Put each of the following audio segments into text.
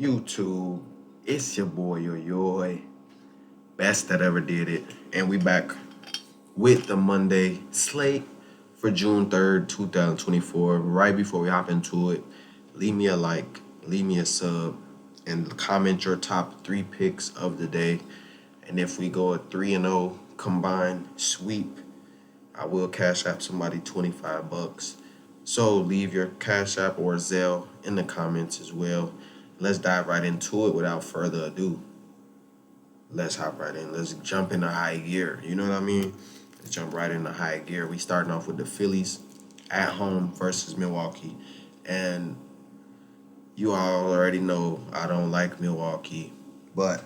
YouTube, it's your boy Yo, best that ever did it, and we back with the Monday slate for June 3rd, 2024. Right before we hop into it, leave me a like, leave me a sub, and comment your top three picks of the day. And if we go a 3-0 combined sweep, I will cash app somebody $25. So leave your cash app or Zelle in the comments as well. Let's dive right into it without further ado. Let's hop right in. Let's jump into high gear. You know what I mean? Let's jump right into high gear. We starting off with the Phillies at home versus Milwaukee. And you all already know I don't like Milwaukee, but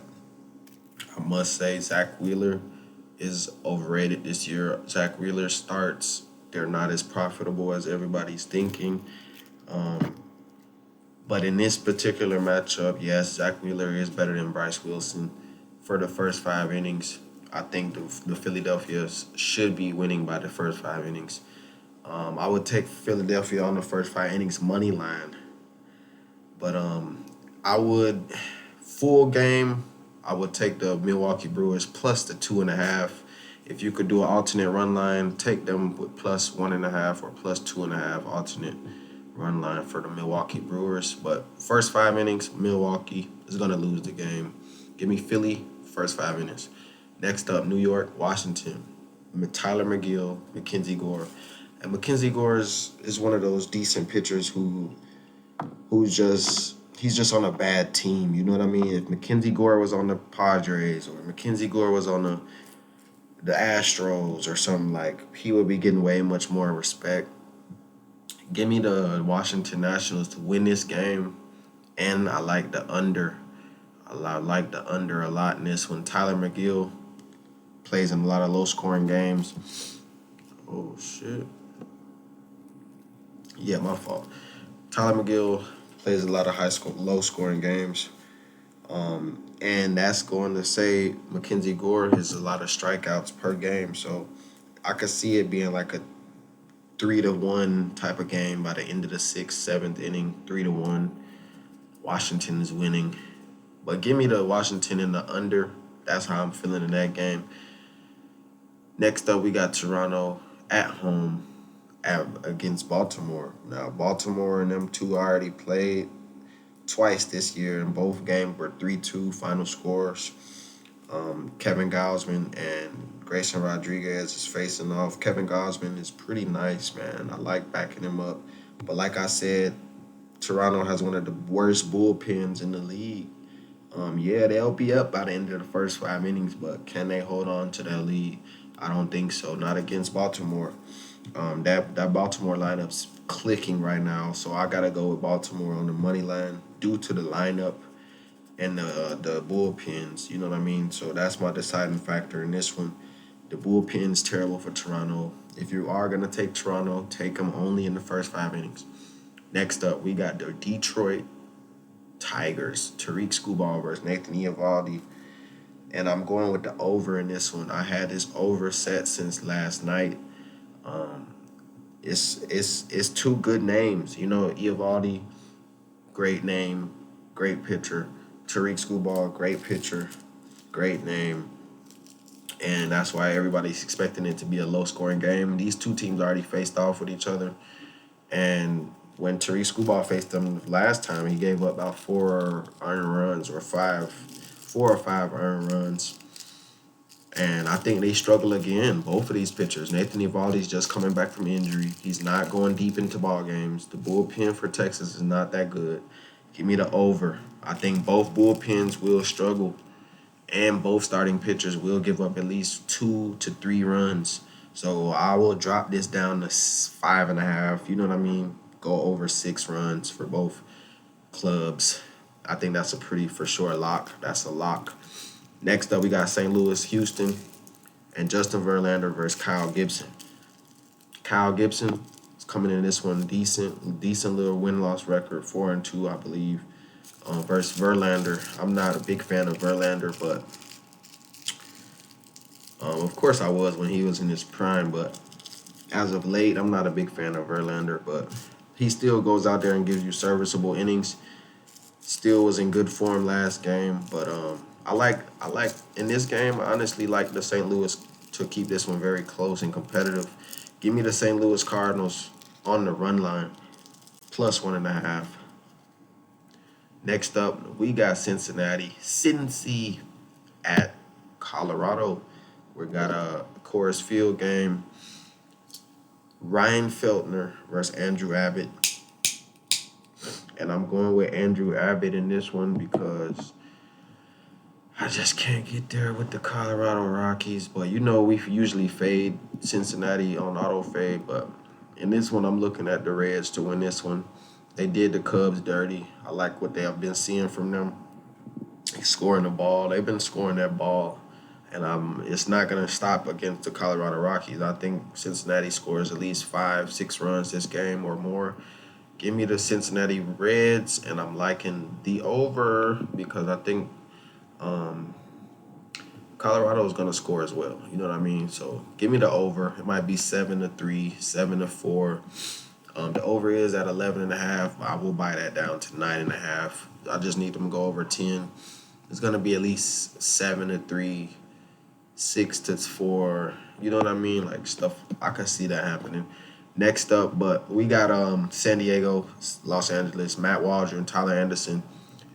I must say Zach Wheeler is overrated this year. Zach Wheeler starts, they're not as profitable as everybody's thinking. Um, but in this particular matchup, yes, Zach Wheeler is better than Bryce Wilson for the first 5 innings. I think the Philadelphia should be winning by the first 5 innings. I would take Philadelphia on the first 5 innings money line, but I would full game. I would take the Milwaukee Brewers plus the 2.5. If you could do an alternate run line, take them with plus 1.5 or plus 2.5 alternate run line for the Milwaukee Brewers. But first 5 innings, Milwaukee is gonna lose the game. Give me Philly first 5 innings. Next up, New York, Washington. Tyler McGill, Mackenzie Gore. And Mackenzie Gore is one of those decent pitchers he's just on a bad team. You know what I mean? If Mackenzie Gore was on the Padres or Mackenzie Gore was on the Astros or something, like, he would be getting way much more respect. Give me the Washington Nationals to win this game, and I like the under. I like the under a lot in this one. Tyler McGill plays in a lot of low scoring games. Oh shit. Yeah, my fault. Tyler McGill plays a lot of low scoring games. And that's going to say Mackenzie Gore has a lot of strikeouts per game. So I could see it being like a 3-1 type of game by the end of the sixth, seventh inning. 3-1. Washington is winning. But give me the Washington in the under. That's how I'm feeling in that game. Next up, we got Toronto at home against Baltimore. Now, Baltimore and them two already played twice this year, and both games were 3-2 final scores. Kevin Gausman and Grayson Rodriguez is facing off. Kevin Gausman is pretty nice, man. I like backing him up. But like I said, Toronto has one of the worst bullpens in the league. Yeah, they'll be up by the end of the first 5 innings, but can they hold on to that lead? I don't think so. Not against Baltimore. That Baltimore lineup's clicking right now, so I gotta go with Baltimore on the money line due to the lineup and the bullpens. You know what I mean? So that's my deciding factor in this one. The bullpen's terrible for Toronto. If you are gonna take Toronto, take them only in the first 5 innings. Next up, we got the Detroit Tigers. Tariq Skubal versus Nathan Eovaldi. And I'm going with the over in this one. I had this over set since last night. Um, it's two good names. You know, Eovaldi, great name, great pitcher. Tariq Skubal, great pitcher, great name. And that's why everybody's expecting it to be a low scoring game. These two teams already faced off with each other. And when Tariq Skubal faced them last time, he gave up about 4 earned runs or 4 or 5 earned runs. And I think they struggle again, both of these pitchers. Nathan Eovaldi's just coming back from injury. He's not going deep into ball games. The bullpen for Texas is not that good. Give me the over. I think both bullpens will struggle, and both starting pitchers will give up at least 2 to 3 runs. So I will drop this down to 5.5. You know what I mean? Go over 6 runs for both clubs. I think that's a pretty for sure lock. That's a lock. Next up, we got St. Louis, Houston, and Justin Verlander versus Kyle Gibson. Kyle Gibson is coming in this one decent little win-loss record, 4-2, I believe, versus Verlander. I'm not a big fan of Verlander, but of course I was when he was in his prime. But as of late, I'm not a big fan of Verlander, but he still goes out there and gives you serviceable innings. Still was in good form last game, but I like in this game. I honestly like the St. Louis to keep this one very close and competitive. Give me the St. Louis Cardinals on the run line plus 1.5. Next up, we got Cincy at Colorado. We got a Coors Field game. Ryan Feltner versus Andrew Abbott. And I'm going with Andrew Abbott in this one because I just can't get there with the Colorado Rockies. But we usually fade Cincinnati on auto fade. But in this one, I'm looking at the Reds to win this one. They did the Cubs dirty. I like what they have been seeing from them. Scoring the ball. They've been scoring that ball. And it's not going to stop against the Colorado Rockies. I think Cincinnati scores at least 5-6 runs this game or more. Give me the Cincinnati Reds, and I'm liking the over because I think Colorado is going to score as well. You know what I mean? So give me the over. It might be 7-3, 7-4. The over is at 11.5. I will buy that down to 9.5. I just need them to go over 10. It's going to be at least 7-3, 6-4. You know what I mean? Like stuff. I can see that happening. Next up, but we got San Diego, Los Angeles, Matt Waldron, Tyler Anderson.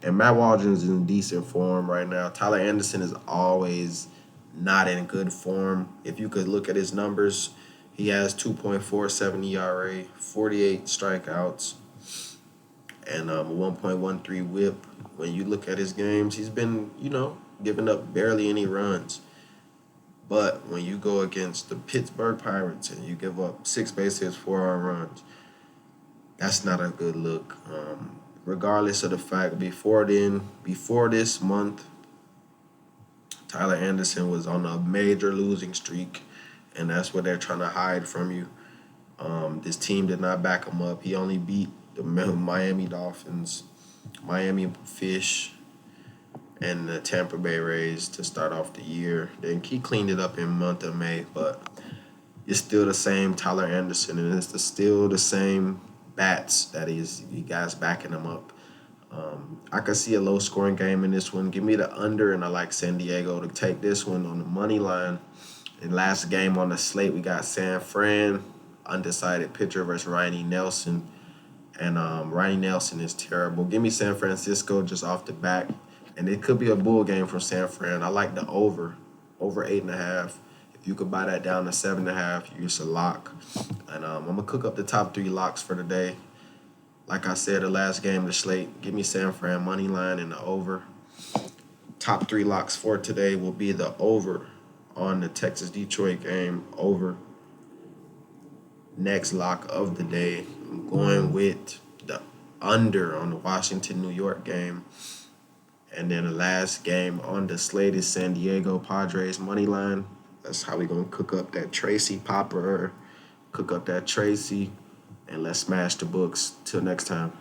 And Matt Waldron is in decent form right now. Tyler Anderson is always not in good form. If you could look at his numbers, he has 2.47 ERA, 48 strikeouts, and 1.13 whip. When you look at his games, he's been, giving up barely any runs. But when you go against the Pittsburgh Pirates and you give up 6 base hits, 4 home runs, that's not a good look. Regardless of the fact, before this month, Tyler Anderson was on a major losing streak, and that's what they're trying to hide from you. This team did not back him up. He only beat the Miami Dolphins, Miami Fish, and the Tampa Bay Rays to start off the year. Then he cleaned it up in month of May, but it's still the same Tyler Anderson, and it's still the same bats that you guys backing him up. I could see a low-scoring game in this one. Give me the under, and I like San Diego to take this one on the money line. And last game on the slate, we got San Fran, undecided pitcher versus Ronnie Nelson. And Ronnie Nelson is terrible. Give me San Francisco just off the back. And it could be a bull game from San Fran. I like the over 8.5. If you could buy that down to 7.5, it's a lock. And I'm going to cook up the top 3 locks for the day. Like I said, the last game of the slate, give me San Fran money line and the over. Top 3 locks for today will be the over on the Texas-Detroit game, over. Next lock of the day, I'm going with the under on the Washington-New York game. And then the last game on the slate is San Diego Padres money line. That's how we're going to cook up that Tracy Popper, cook up that Tracy, and let's smash the books. Till next time.